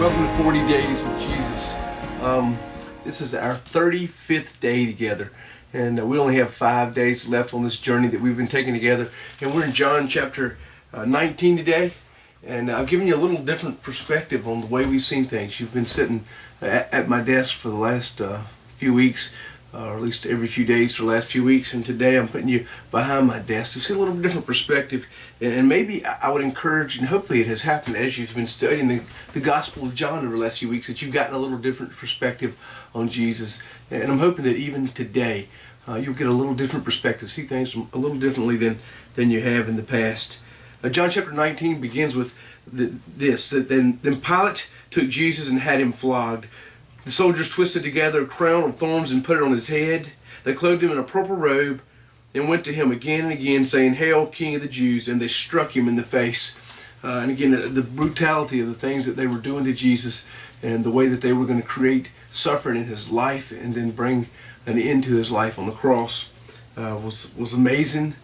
Welcome to 40 Days with Jesus. This is our 35th day together, and we only have 5 days left on this journey that we've been taking together. And we're in John chapter 19 today, and I've given you a little different perspective on the way we've seen things. You've been sitting at my desk for the last few weeks, or at least every few days for the last few weeks, and today I'm putting you behind my desk to see a little different perspective. And maybe I would encourage, and hopefully it has happened as you've been studying the Gospel of John over the last few weeks, that you've gotten a little different perspective on Jesus. And I'm hoping that even today you'll get a little different perspective, see things a little differently than you have in the past. John chapter 19 begins with this, that then Pilate took Jesus and had him flogged. The soldiers twisted together a crown of thorns and put it on his head. They clothed him in a purple robe and went to him again and again, saying, "Hail, King of the Jews!" And they struck him in the face. And again, the brutality of the things that they were doing to Jesus and the way that they were going to create suffering in his life and then bring an end to his life on the cross was amazing.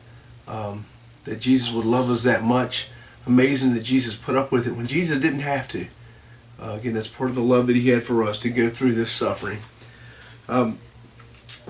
That Jesus would love us that much. Amazing that Jesus put up with it when Jesus didn't have to. Again, that's part of the love that he had for us, to go through this suffering. I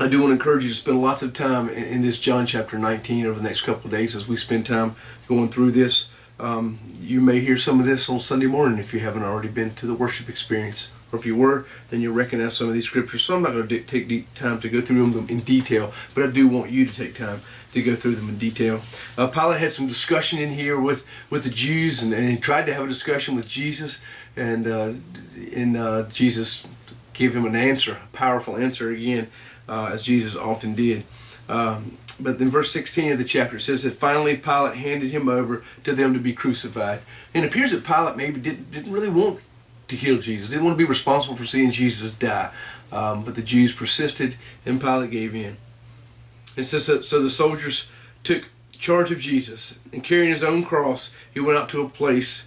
do want to encourage you to spend lots of time in this John chapter 19 over the next couple of days as we spend time going through this. You may hear some of this on Sunday morning if you haven't already been to the worship experience. Or if you were, then you'll recognize some of these scriptures. So I'm not going to take deep time to go through them in detail, but I do want you to take time to go through them in detail. Pilate had some discussion in here with the Jews, and he tried to have a discussion with Jesus, and Jesus gave him an answer, a powerful answer again, as Jesus often did. But in verse 16 of the chapter, it says that finally Pilate handed him over to them to be crucified. And it appears that Pilate maybe didn't really want to kill Jesus, didn't want to be responsible for seeing Jesus die. But the Jews persisted, and Pilate gave in. It says that, so the soldiers took charge of Jesus, and carrying his own cross, he went out to a place,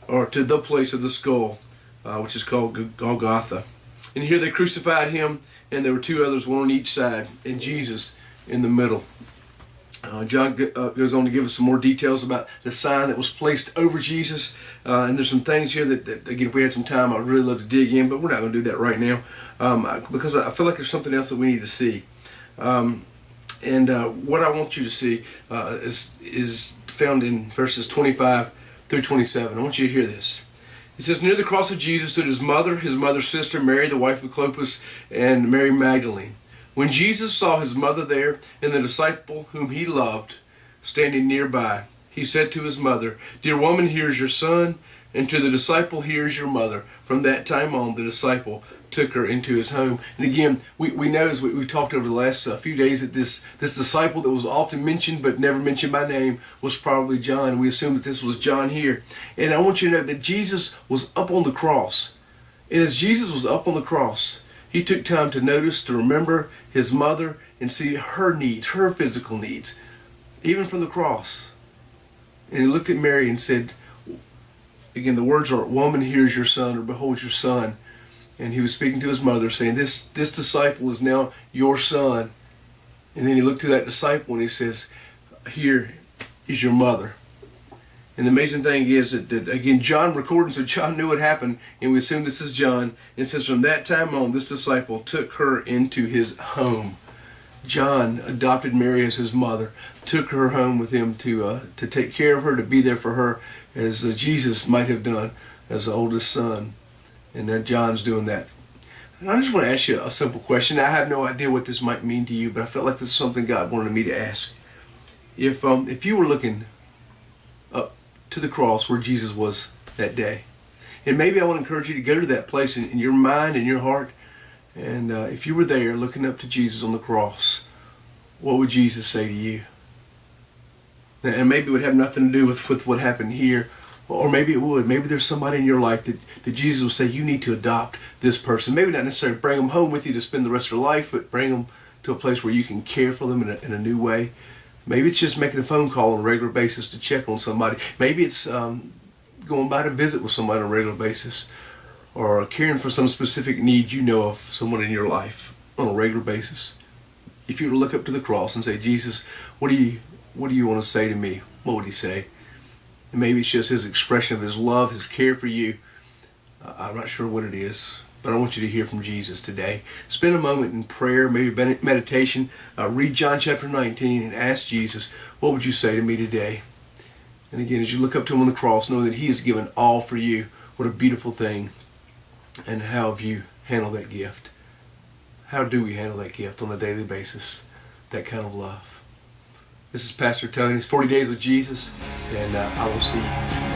or to the place of the skull, which is called Golgotha. And here they crucified him, and there were two others, one on each side, and Jesus in the middle. John goes on to give us some more details about the sign that was placed over Jesus. And there's some things here that, again, if we had some time, I'd really love to dig in, but we're not going to do that right now, because I feel like there's something else that we need to see. What I want you to see is found in verses 25 through 27. I want you to hear this. It says, "Near the cross of Jesus stood his mother's sister, Mary, the wife of Clopas, and Mary Magdalene. When Jesus saw his mother there and the disciple whom he loved standing nearby, he said to his mother, 'Dear woman, here is your son,' and to the disciple, 'Here is your mother.' From that time on, the disciple took her into his home." And again, we know, as we talked over the last few days, that this disciple that was often mentioned but never mentioned by name was probably John. We assume that this was John here. And I want you to know that Jesus was up on the cross. And as Jesus was up on the cross, he took time to notice, to remember his mother and see her needs, her physical needs, even from the cross. And he looked at Mary and said, again, the words are, "Woman, here's your son," or "Behold your son." And he was speaking to his mother, saying, this disciple is now your son. And then he looked to that disciple and he says, "Here is your mother." And the amazing thing is that again, John recorded, so John knew what happened, and we assume this is John. It says, from that time on, this disciple took her into his home. John adopted Mary as his mother, took her home with him to take care of her, to be there for her, as Jesus might have done as the oldest son. And then John's doing that. And I just want to ask you a simple question. I have no idea what this might mean to you, but I felt like this is something God wanted me to ask. If you were looking up to the cross where Jesus was that day, and maybe I want to encourage you to go to that place in your mind and your heart, and if you were there looking up to Jesus on the cross, what would Jesus say to you? And maybe it would have nothing to do with what happened here, or maybe it would. Maybe there's somebody in your life that Jesus will say, you need to adopt this person. Maybe not necessarily bring them home with you to spend the rest of their life, but bring them to a place where you can care for them in a new way. Maybe it's just making a phone call on a regular basis to check on somebody. Maybe it's going by to visit with somebody on a regular basis, or caring for some specific need you know of someone in your life on a regular basis. If you were to look up to the cross and say, Jesus, what do you want to say to me? What would he say? And maybe it's just his expression of his love, his care for you. I'm not sure what it is, but I want you to hear from Jesus today. Spend a moment in prayer, maybe meditation. Read John chapter 19 and ask Jesus, what would you say to me today? And again, as you look up to him on the cross, know that he has given all for you. What a beautiful thing. And how have you handled that gift? How do we handle that gift on a daily basis? That kind of love. This is Pastor Tony. It's 40 Days with Jesus, and I will see you tomorrow.